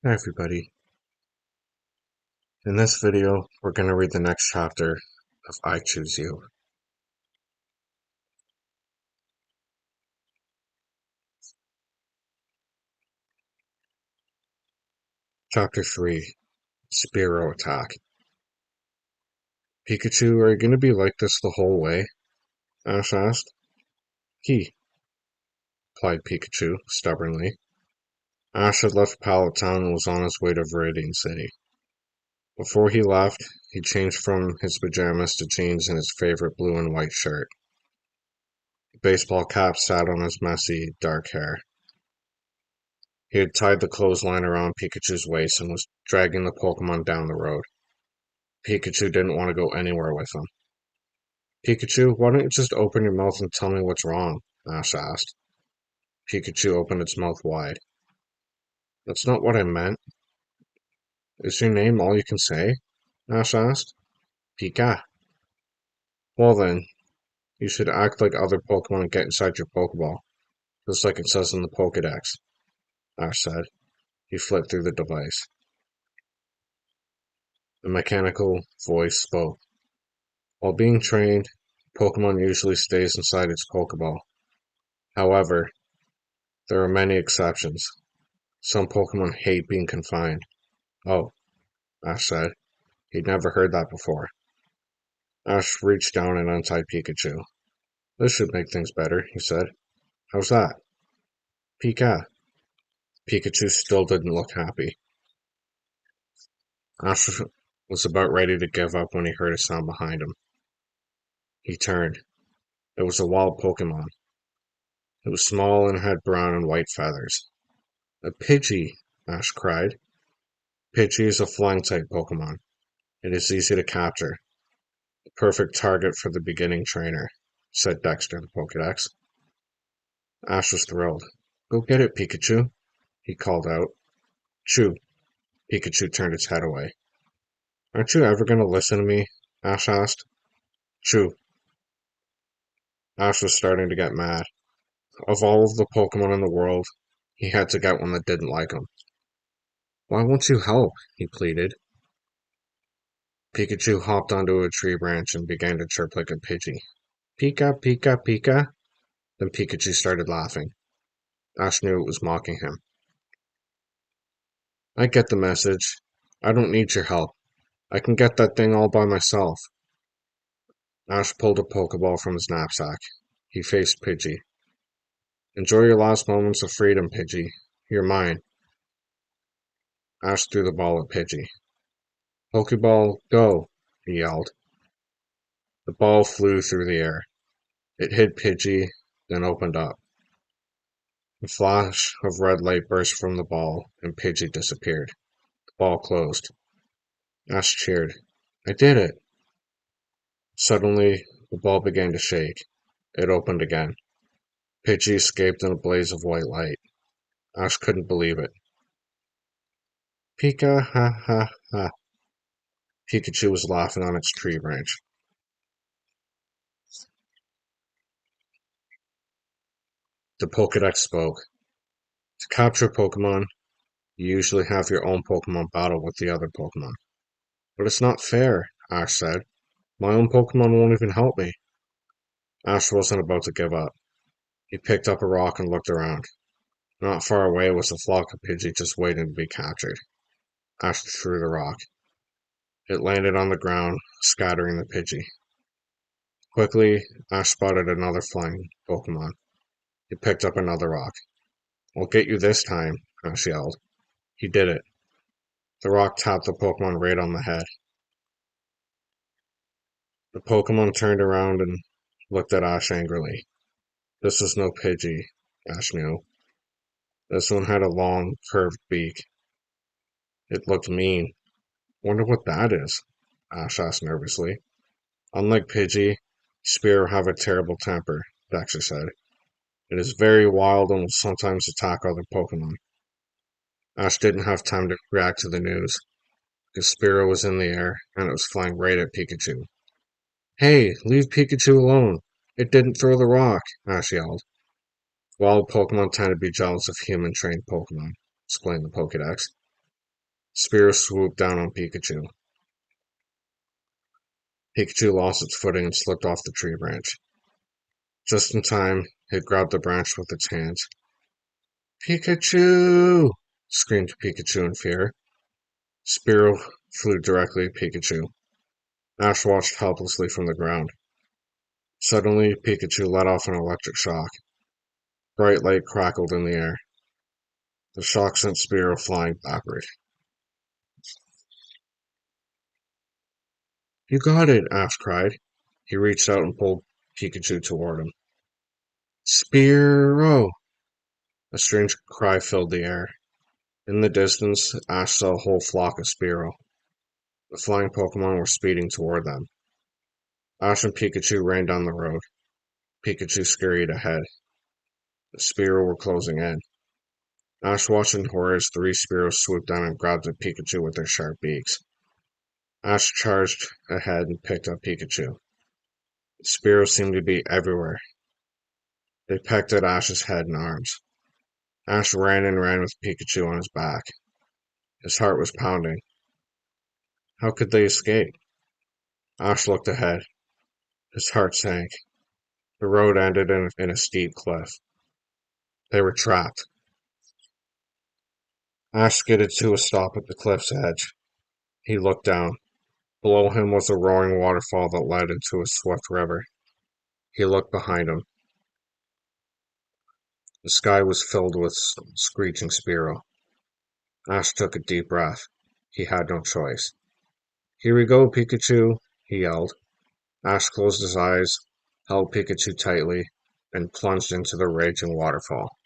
Hi everybody. In this video, we're going to read the next chapter of I Choose You. Chapter 3, Spearow Attack. Pikachu, are you going to be like this the whole way? Ash asked. He, replied Pikachu, stubbornly. Ash had left Pallet Town and was on his way to Viridian City. Before he left, he changed from his pajamas to jeans and his favorite blue and white shirt. The baseball cap sat on his messy, dark hair. He had tied the clothesline around Pikachu's waist and was dragging the Pokemon down the road. Pikachu didn't want to go anywhere with him. Pikachu, why don't you just open your mouth and tell me what's wrong? Ash asked. Pikachu opened its mouth wide. That's not what I meant. Is your name all you can say? Ash asked. Pika. Well then, you should act like other Pokemon and get inside your Pokeball, just like it says in the Pokedex, Ash said. He flipped through the device. The mechanical voice spoke. While being trained, Pokemon usually stays inside its Pokeball. However, there are many exceptions. Some Pokemon hate being confined. Oh, Ash said. He'd never heard that before. Ash reached down and untied Pikachu. This should make things better, he said. How's that? Pika. Pikachu still didn't look happy. Ash was about ready to give up when he heard a sound behind him. He turned. It was a wild Pokemon. It was small and had brown and white feathers. A Pidgey, Ash cried. Pidgey is a flying-type Pokemon. It is easy to capture. The perfect target for the beginning trainer, said Dexter in the Pokedex. Ash was thrilled. Go get it, Pikachu, he called out. Chew. Pikachu turned its head away. Aren't you ever going to listen to me? Ash asked. Chew. Ash was starting to get mad. Of all of the Pokemon in the world, he had to get one that didn't like him. Why won't you help? He pleaded. Pikachu hopped onto a tree branch and began to chirp like a Pidgey. Pika, Pika, Pika. Then Pikachu started laughing. Ash knew it was mocking him. I get the message. I don't need your help. I can get that thing all by myself. Ash pulled a Pokeball from his knapsack. He faced Pidgey. Enjoy your last moments of freedom, Pidgey. You're mine. Ash threw the ball at Pidgey. Pokeball, go! He yelled. The ball flew through the air. It hit Pidgey, then opened up. A flash of red light burst from the ball, and Pidgey disappeared. The ball closed. Ash cheered. I did it! Suddenly, the ball began to shake. It opened again. Pidgey escaped in a blaze of white light. Ash couldn't believe it. Pika, ha ha ha. Pikachu was laughing on its tree branch. The Pokedex spoke. To capture Pokemon, you usually have your own Pokemon battle with the other Pokemon. But it's not fair, Ash said. My own Pokemon won't even help me. Ash wasn't about to give up. He picked up a rock and looked around. Not far away was a flock of Pidgey just waiting to be captured. Ash threw the rock. It landed on the ground, scattering the Pidgey. Quickly, Ash spotted another flying Pokemon. He picked up another rock. I'll get you this time, Ash yelled. He did it. The rock tapped the Pokemon right on the head. The Pokemon turned around and looked at Ash angrily. This was no Pidgey, Ash knew. This one had a long, curved beak. It looked mean. Wonder what that is, Ash asked nervously. Unlike Pidgey, Spearow have a terrible temper, Dexter said. It is very wild and will sometimes attack other Pokemon. Ash didn't have time to react to the news, because Spearow was in the air and it was flying right at Pikachu. Hey, leave Pikachu alone! It didn't throw the rock, Ash yelled. Wild Pokemon tend to be jealous of human-trained Pokemon, explained the Pokedex. Spearow swooped down on Pikachu. Pikachu lost its footing and slipped off the tree branch. Just in time, it grabbed the branch with its hands. "Pikachu!" screamed Pikachu in fear. Spearow flew directly at Pikachu. Ash watched helplessly from the ground. Suddenly, Pikachu let off an electric shock. Bright light crackled in the air. The shock sent Spearow flying backward. "You got it!" Ash cried. He reached out and pulled Pikachu toward him. "Spearow!" A strange cry filled the air. In the distance, Ash saw a whole flock of Spearow. The flying Pokemon were speeding toward them. Ash and Pikachu ran down the road. Pikachu scurried ahead. The Spearow were closing in. Ash watched in horror as three Spearows swooped down and grabbed at Pikachu with their sharp beaks. Ash charged ahead and picked up Pikachu. The Spearows seemed to be everywhere. They pecked at Ash's head and arms. Ash ran and ran with Pikachu on his back. His heart was pounding. How could they escape? Ash looked ahead. His heart sank. The road ended in a steep cliff. They were trapped. Ash skidded to a stop at the cliff's edge. He looked down. Below him was a roaring waterfall that led into a swift river. He looked behind him. The sky was filled with screeching Spearow. Ash took a deep breath. He had no choice. "Here we go, Pikachu!" he yelled. Ash closed his eyes, held Pikachu tightly, and plunged into the raging waterfall.